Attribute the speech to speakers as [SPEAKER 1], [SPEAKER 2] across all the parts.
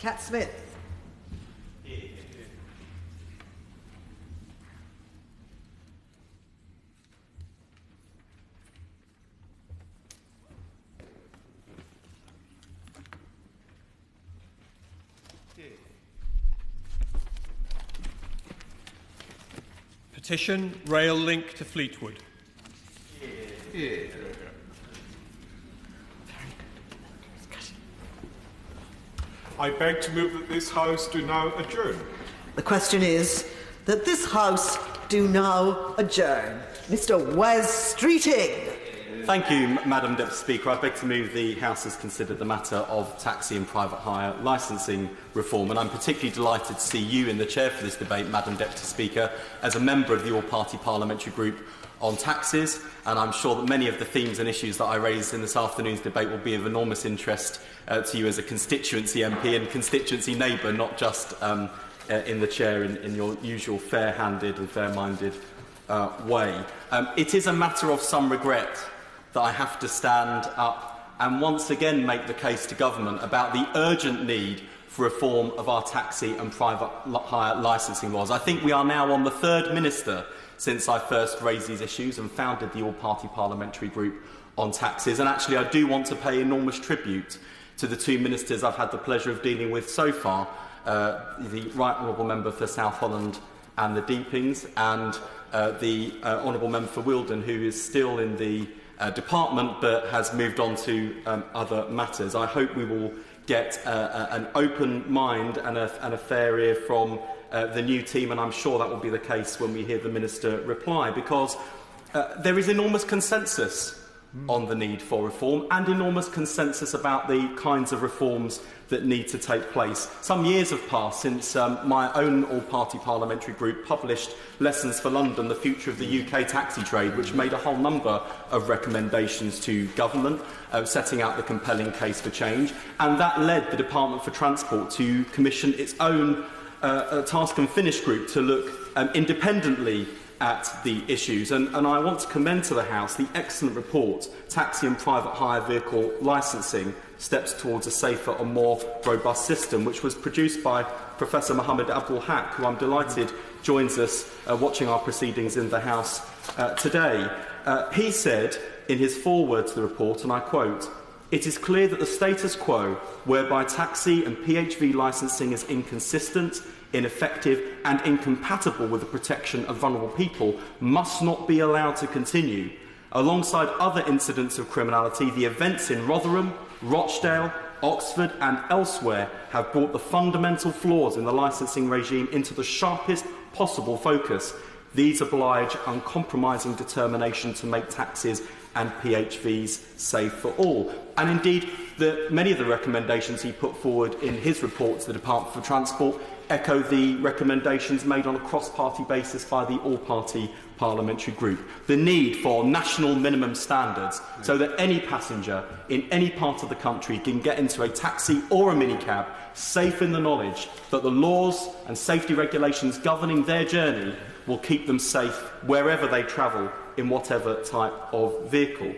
[SPEAKER 1] Cat Smith.
[SPEAKER 2] Petition rail link to Fleetwood.
[SPEAKER 3] I beg to move that this House do now adjourn.
[SPEAKER 1] The question is that this House do now adjourn. Mr Wes Streeting.
[SPEAKER 4] Thank you, Madam Deputy Speaker. I beg to move the House has considered the matter of taxi and private hire licensing reform, and I'm particularly delighted to see you in the chair for this debate, Madam Deputy Speaker, as a member of the all-party parliamentary group on taxes, and I'm sure that many of the themes and issues that I raised in this afternoon's debate will be of enormous interest to you as a constituency MP and constituency neighbour, not just in the chair in your usual fair-handed and fair-minded way. It is a matter of some regret that I have to stand up and once again make the case to government about the urgent need for reform of our taxi and private hire licensing laws. I think we are now on the third minister since I first raised these issues and founded the all-party parliamentary group on taxes. And actually, I do want to pay enormous tribute to the two ministers I've had the pleasure of dealing with so far, the Right Honourable Member for South Holland and the Deepings, and the Honourable Member for Wealden, who is still in the department but has moved on to other matters. I hope we will get an open mind and a fair ear from the new team, and I'm sure that will be the case when we hear the Minister reply, because there is enormous consensus on the need for reform and enormous consensus about the kinds of reforms that need to take place. Some years have passed since my own all-party parliamentary group published Lessons for London, the Future of the UK Taxi Trade, which made a whole number of recommendations to government, setting out the compelling case for change, and that led the Department for Transport to commission its own task and finish group to look independently at the issues. And I want to commend to the House the excellent report, Taxi and Private Hire Vehicle Licensing, Steps Towards a Safer and More Robust System, which was produced by Professor Mohammed Abdul Haq, who I'm delighted joins us watching our proceedings in the House today. He said in his foreword to the report, and I quote, "It is clear that the status quo, whereby taxi and PHV licensing is inconsistent, ineffective and incompatible with the protection of vulnerable people, must not be allowed to continue. Alongside other incidents of criminality, the events in Rotherham, Rochdale, Oxford and elsewhere have brought the fundamental flaws in the licensing regime into the sharpest possible focus. These oblige uncompromising determination to make taxis and PHVs safe for all." And indeed, many of the recommendations he put forward in his report to the Department for Transport echo the recommendations made on a cross-party basis by the all-party parliamentary group. The need for national minimum standards so that any passenger in any part of the country can get into a taxi or a minicab safe in the knowledge that the laws and safety regulations governing their journey will keep them safe wherever they travel in whatever type of vehicle.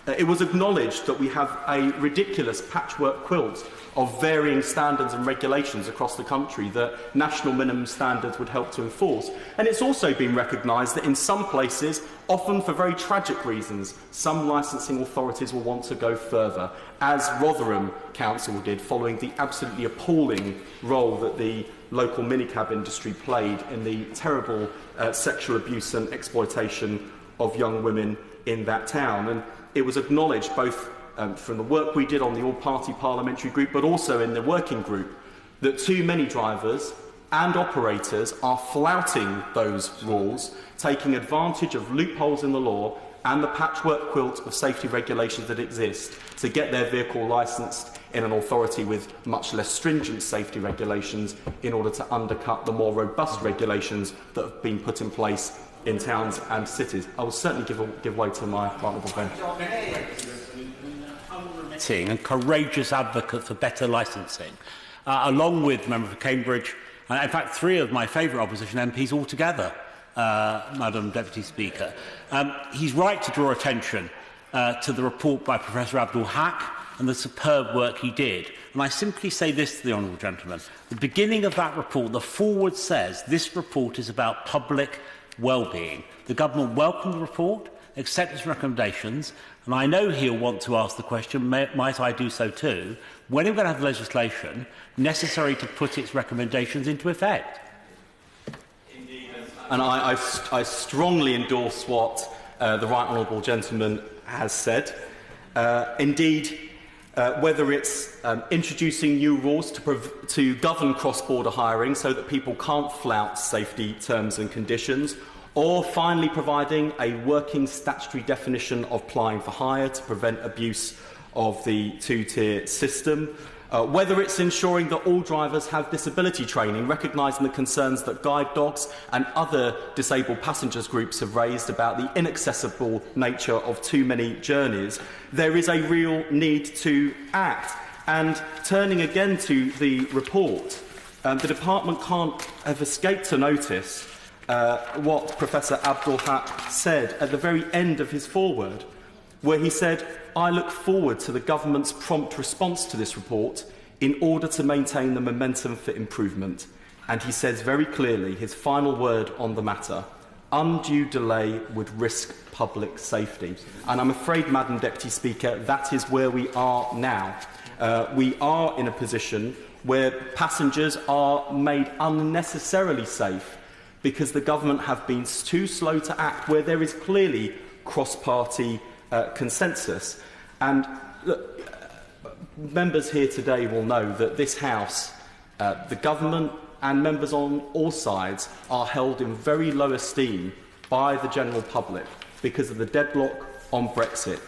[SPEAKER 4] It was acknowledged that we have a ridiculous patchwork quilt of varying standards and regulations across the country that national minimum standards would help to enforce. And it's also been recognised that in some places, often for very tragic reasons, some licensing authorities will want to go further, as Rotherham Council did, following the absolutely appalling role that the local minicab industry played in the terrible sexual abuse and exploitation of young women in that town. And it was acknowledged both from the work we did on the all-party parliamentary group, but also in the working group, that too many drivers and operators are flouting those rules, taking advantage of loopholes in the law and the patchwork quilt of safety regulations that exist to get their vehicle licensed in an authority with much less stringent safety regulations in order to undercut the more robust regulations that have been put in place in towns and cities. I will certainly give way to my honourable friend.
[SPEAKER 5] And courageous advocate for better licensing, along with Member for Cambridge, in fact 3 of my favourite opposition MPs altogether, Madam Deputy Speaker. He's right to draw attention to the report by Professor Abdul Haq and the superb work he did. And I simply say this to the honourable gentleman. The beginning of that report, the foreword says this report is about public well-being. The government welcomed the report, accepted its recommendations, and I know he'll want to ask the question, might I do so too, when are we going to have legislation necessary to put its recommendations into effect?
[SPEAKER 4] And I strongly endorse what the right honourable gentleman has said. Whether it's introducing new rules to govern cross-border hiring so that people can't flout safety terms and conditions, or finally providing a working statutory definition of applying for hire to prevent abuse of the two-tier system, whether it's ensuring that all drivers have disability training, recognising the concerns that guide dogs and other disabled passengers groups have raised about the inaccessible nature of too many journeys, there is a real need to act. And turning again to the report, the Department can't have escaped to notice what Professor Abdul Haq said at the very end of his foreword, where he said, "I look forward to the government's prompt response to this report in order to maintain the momentum for improvement." And he says very clearly, his final word on the matter, undue delay would risk public safety. And I'm afraid, Madam Deputy Speaker, that is where we are now. We are in a position where passengers are made unnecessarily safe because the government have been too slow to act where there is clearly cross-party consensus. And look, members here today will know that this House, the government and members on all sides are held in very low esteem by the general public because of the deadlock on Brexit.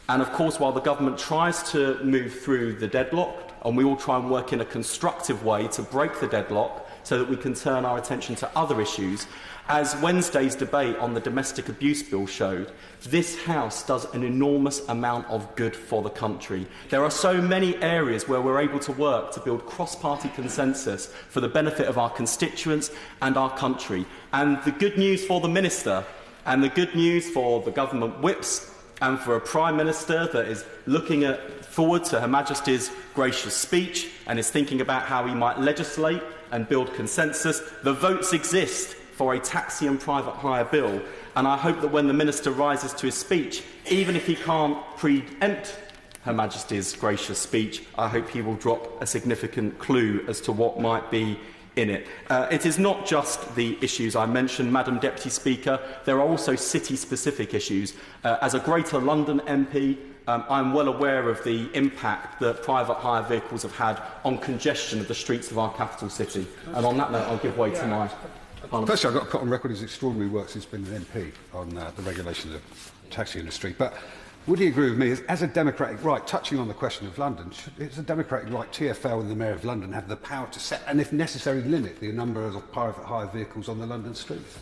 [SPEAKER 4] And of course, while the government tries to move through the deadlock, and we all try and work in a constructive way to break the deadlock so that we can turn our attention to other issues, as Wednesday's debate on the domestic abuse bill showed, this House does an enormous amount of good for the country. There are so many areas where we're able to work to build cross-party consensus for the benefit of our constituents and our country. And the good news for the Minister, and the good news for the government whips, and for a Prime Minister that is looking forward to Her Majesty's gracious speech and is thinking about how he might legislate and build consensus, the votes exist for a taxi and private hire bill. And I hope that when the Minister rises to his speech, even if he can't preempt Her Majesty's gracious speech, I hope he will drop a significant clue as to what might be in it. It is not just the issues I mentioned, Madam Deputy Speaker. There are also city-specific issues. As a Greater London MP, I'm well aware of the impact that private hire vehicles have had on congestion of the streets of our capital city. And on that note, I'll give way to my Parliament.
[SPEAKER 6] Firstly, I've got to put on record his extraordinary work since he's been an MP on the regulation of the taxi industry. But would he agree with me, as a democratic right, touching on the question of London, it's a democratic right, TfL and the Mayor of London have the power to set, and if necessary, limit the number of private hire vehicles on the London streets?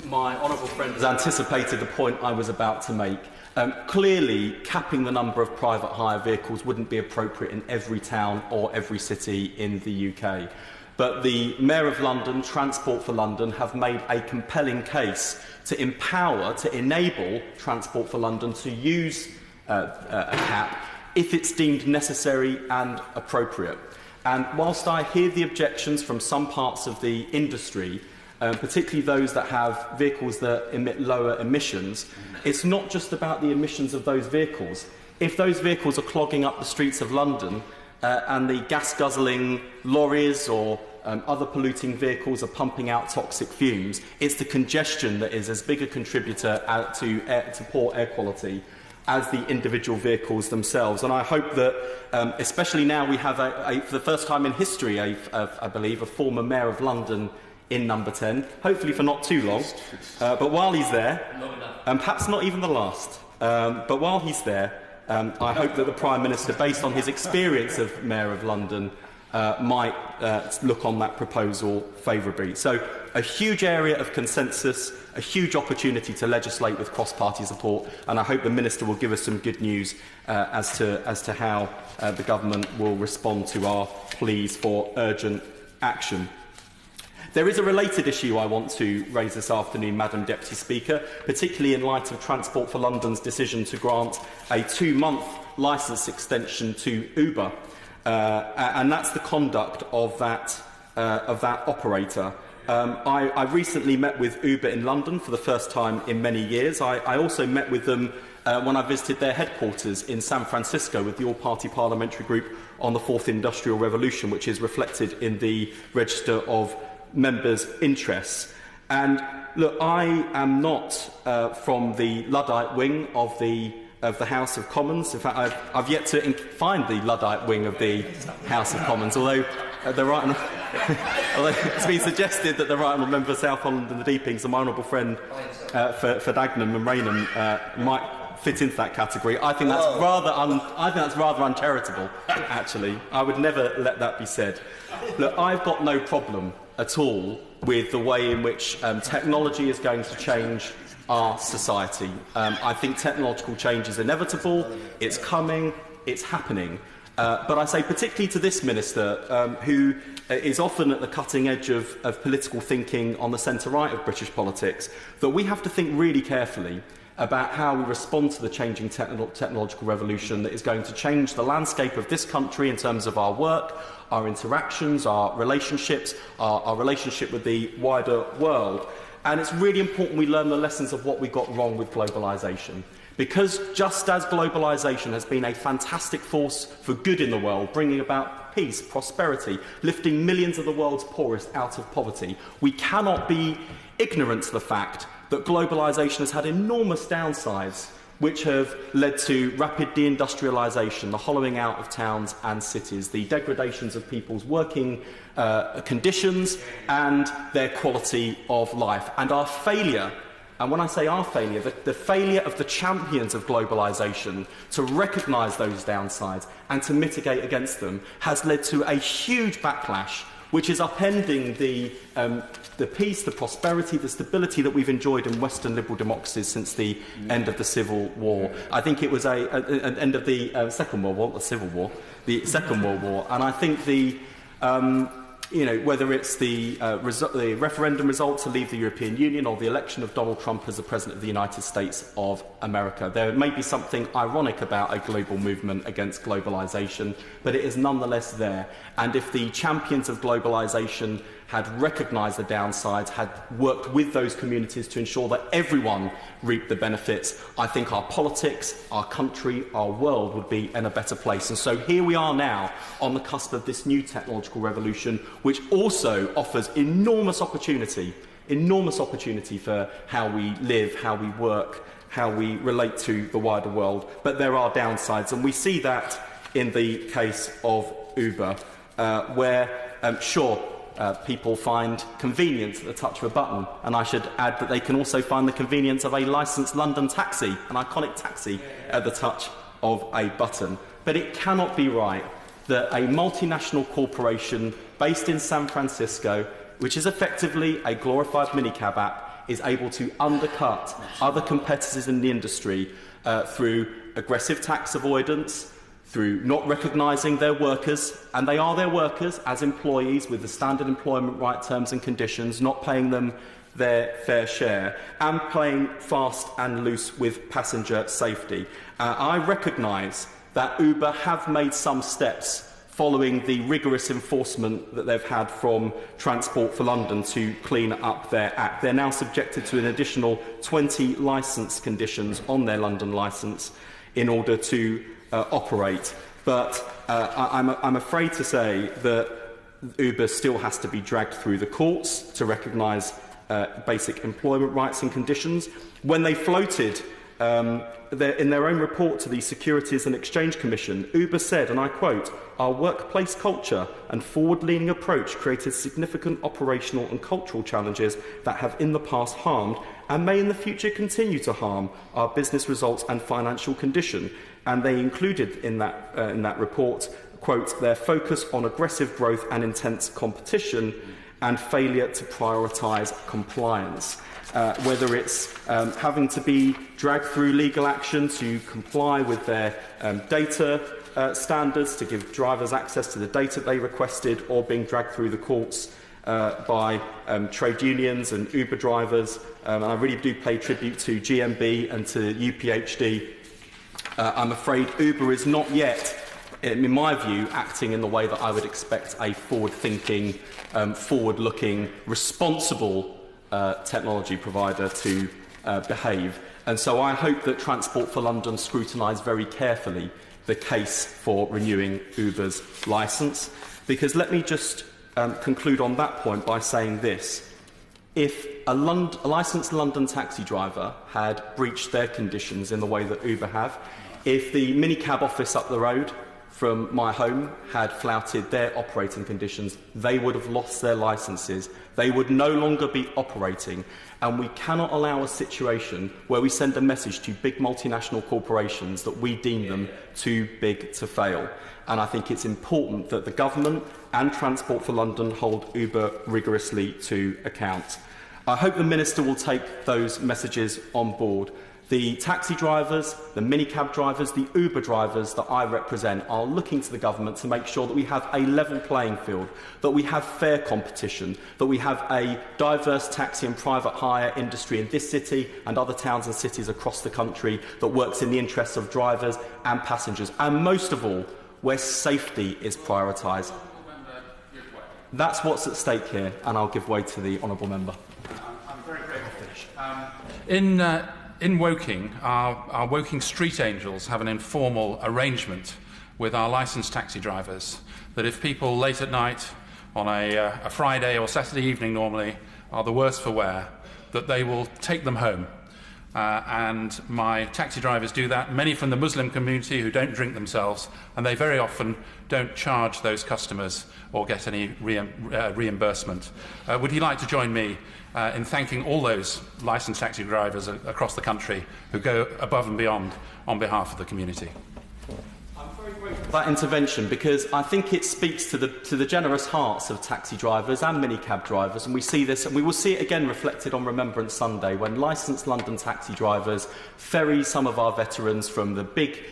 [SPEAKER 4] My honourable friend has anticipated the point I was about to make. Clearly, capping the number of private hire vehicles wouldn't be appropriate in every town or every city in the UK. But the Mayor of London, Transport for London, have made a compelling case to empower, to enable Transport for London to use a cap if it's deemed necessary and appropriate. And whilst I hear the objections from some parts of the industry, particularly those that have vehicles that emit lower emissions, it's not just about the emissions of those vehicles. If those vehicles are clogging up the streets of London, and the gas-guzzling lorries or other polluting vehicles are pumping out toxic fumes, it's the congestion that is as big a contributor to poor air quality as the individual vehicles themselves. And I hope that, especially now we have, for the first time in history, I believe, a former Mayor of London in Number 10, hopefully for not too long. But while he's there, and perhaps not even the last, but while he's there, I hope that the Prime Minister, based on his experience of Mayor of London, might look on that proposal favourably. So a huge area of consensus, a huge opportunity to legislate with cross-party support, and I hope the Minister will give us some good news as to how the Government will respond to our pleas for urgent action. There is a related issue I want to raise this afternoon, Madam Deputy Speaker, particularly in light of Transport for London's decision to grant a 2-month licence extension to Uber, and that's the conduct of that operator. I recently met with Uber in London for the first time in many years. I also met with them when I visited their headquarters in San Francisco with the all-party parliamentary group on the Fourth Industrial Revolution, which is reflected in the register of members' interests. And look, I am not from the Luddite wing of the House of Commons. In fact, I've yet to find the Luddite wing of the House of Commons, although although it's been suggested that the Right Honourable Member for South Holland and the Deepings and my honourable friend for Dagenham and Rainham might fit into that category. I think that's rather uncharitable, actually. I would never let that be said. Look, I've got no problem at all with the way in which technology is going to change our society. I think technological change is inevitable, it's coming, it's happening. But I say particularly to this Minister, who is often at the cutting edge of political thinking on the centre-right of British politics, that we have to think really carefully about how we respond to the changing technological revolution that is going to change the landscape of this country in terms of our work, our interactions, our relationships, our relationship with the wider world. And it's really important we learn the lessons of what we got wrong with globalisation. Because just as globalisation has been a fantastic force for good in the world, bringing about peace, prosperity, lifting millions of the world's poorest out of poverty, we cannot be ignorant to the fact that globalisation has had enormous downsides, which have led to rapid deindustrialisation, the hollowing out of towns and cities, the degradations of people's working conditions and their quality of life. And our failure, and when I say our failure, the failure of the champions of globalisation to recognise those downsides and to mitigate against them has led to a huge backlash, which is upending the peace, the prosperity, the stability that we've enjoyed in Western liberal democracies since the end of the Civil War. I think it was an end of the Second World War, the Civil War, the Second World War. And I think whether it's the referendum result to leave the European Union or the election of Donald Trump as the President of the United States of America, there may be something ironic about a global movement against globalisation, but it is nonetheless there. And if the champions of globalisation had recognised the downsides, had worked with those communities to ensure that everyone reaped the benefits, I think our politics, our country, our world would be in a better place. And so here we are now on the cusp of this new technological revolution, which also offers enormous opportunity for how we live, how we work, how we relate to the wider world. But there are downsides, and we see that in the case of Uber, where, people find convenience at the touch of a button, and I should add that they can also find the convenience of a licensed London taxi, an iconic taxi, at the touch of a button. But it cannot be right that a multinational corporation based in San Francisco, which is effectively a glorified minicab app, is able to undercut other competitors in the industry through aggressive tax avoidance, through not recognising their workers, and they are their workers as employees with the standard employment right terms and conditions, not paying them their fair share, and playing fast and loose with passenger safety. I recognise that Uber have made some steps following the rigorous enforcement that they've had from Transport for London to clean up their act. They're now subjected to an additional 20 licence conditions on their London licence in order to operate. But I'm afraid to say that Uber still has to be dragged through the courts to recognise basic employment rights and conditions. When they floated in their own report to the Securities and Exchange Commission, Uber said, and I quote, "Our workplace culture and forward-leaning approach created significant operational and cultural challenges that have in the past harmed and may in the future continue to harm our business results and financial condition." And they included in that report, quote, "their focus on aggressive growth and intense competition and failure to prioritise compliance." Whether it's having to be dragged through legal action to comply with their data standards, to give drivers access to the data they requested, or being dragged through the courts by trade unions and Uber drivers. And I really do pay tribute to GMB and to UPHD I'm afraid Uber is not yet, in my view, acting in the way that I would expect a forward-thinking, forward-looking, responsible technology provider to behave. And so I hope that Transport for London scrutinise very carefully the case for renewing Uber's licence. Because let me just conclude on that point by saying this. If a licensed London taxi driver had breached their conditions in the way that Uber have, if the minicab office up the road from my home had flouted their operating conditions, they would have lost their licences. They would no longer be operating. And we cannot allow a situation where we send a message to big multinational corporations that we deem them too big to fail. And I think it's important that the government and Transport for London hold Uber rigorously to account. I hope the Minister will take those messages on board. The taxi drivers, the minicab drivers, the Uber drivers that I represent are looking to the government to make sure that we have a level playing field, that we have fair competition, that we have a diverse taxi and private hire industry in this city and other towns and cities across the country that works in the interests of drivers and passengers, and most of all, where safety is prioritised. That's what's at stake here, and I'll give way to the honourable member.
[SPEAKER 7] I'm very grateful. In Woking, our Woking street angels have an informal arrangement with our licensed taxi drivers that if people late at night on a Friday or Saturday evening normally are the worse for wear, that they will take them home. And my taxi drivers do that, many from the Muslim community who don't drink themselves, and they very often don't charge those customers or get any reimbursement. Would he like to join me in thanking all those licensed taxi drivers across the country who go above and beyond on behalf of the community?
[SPEAKER 4] That intervention, because I think it speaks to the generous hearts of taxi drivers and minicab drivers, and we see this, and we will see it again reflected on Remembrance Sunday when licensed London taxi drivers ferry some of our veterans from the big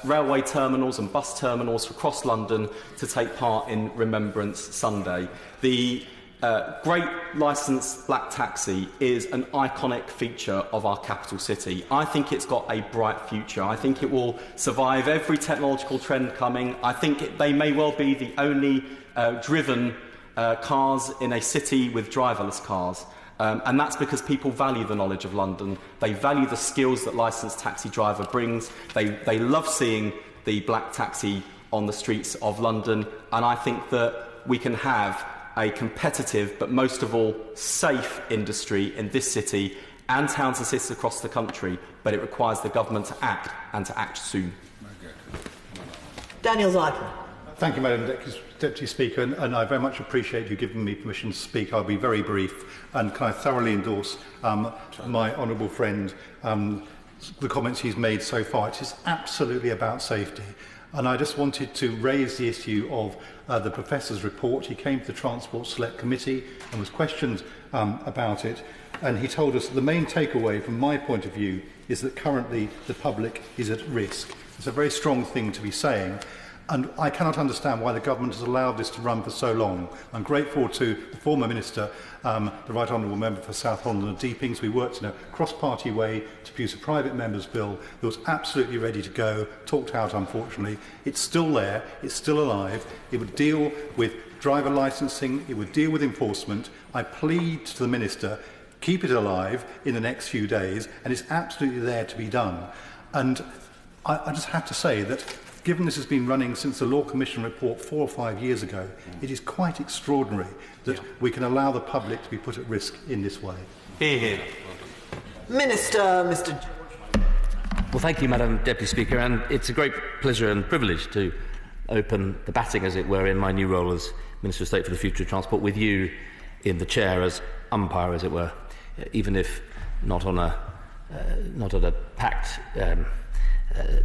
[SPEAKER 4] railway terminals and bus terminals across London to take part in Remembrance Sunday. The great licensed black taxi is an iconic feature of our capital city. I think it's got a bright future. I think it will survive every technological trend coming. I think they may well be the only driven cars in a city with driverless cars. And that's because people value the knowledge of London. They value the skills that licensed taxi driver brings. They love seeing the black taxi on the streets of London. And I think that we can have a competitive, but most of all, safe industry in this city and towns and cities across the country, but it requires the government to act, and to act soon.
[SPEAKER 1] Daniel Zyko.
[SPEAKER 8] Thank you, Madam Deputy Speaker, and I very much appreciate you giving me permission to speak. I'll be very brief, and can I thoroughly endorse my honourable friend, the comments he's made so far. It is absolutely about safety. And I just wanted to raise the issue of the Professor's report. He came to the Transport Select Committee and was questioned about it. And he told us that the main takeaway from my point of view is that currently the public is at risk. It's a very strong thing to be saying. And I cannot understand why the government has allowed this to run for so long. I'm grateful to the former Minister, the Right Honourable Member for South Holland and Deepings. We worked in a cross-party way to produce a private member's bill that was absolutely ready to go, talked out unfortunately. It's still there, it's still alive. It would deal with driver licensing, it would deal with enforcement. I plead to the Minister, keep it alive in the next few days, and it's absolutely there to be done. And I just have to say that given this has been running since the Law Commission report 4 or 5 years ago, it is quite extraordinary that we can allow the public to be put at risk in this way.
[SPEAKER 4] Hear, hear.
[SPEAKER 1] Minister, Mr.
[SPEAKER 9] Well, thank you, Madam Deputy Speaker, and it's a great pleasure and privilege to open the batting, as it were, in my new role as Minister of State for the Future of Transport, with you in the chair as umpire, as it were, even if not on not at a packed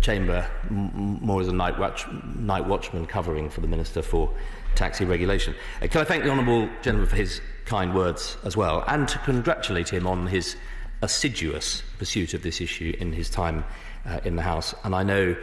[SPEAKER 9] chamber, more as a night watchman covering for the Minister for Taxi Regulation. Can I thank the Honourable Gentleman for his kind words as well, and to congratulate him on his assiduous pursuit of this issue in his time in the House. And I know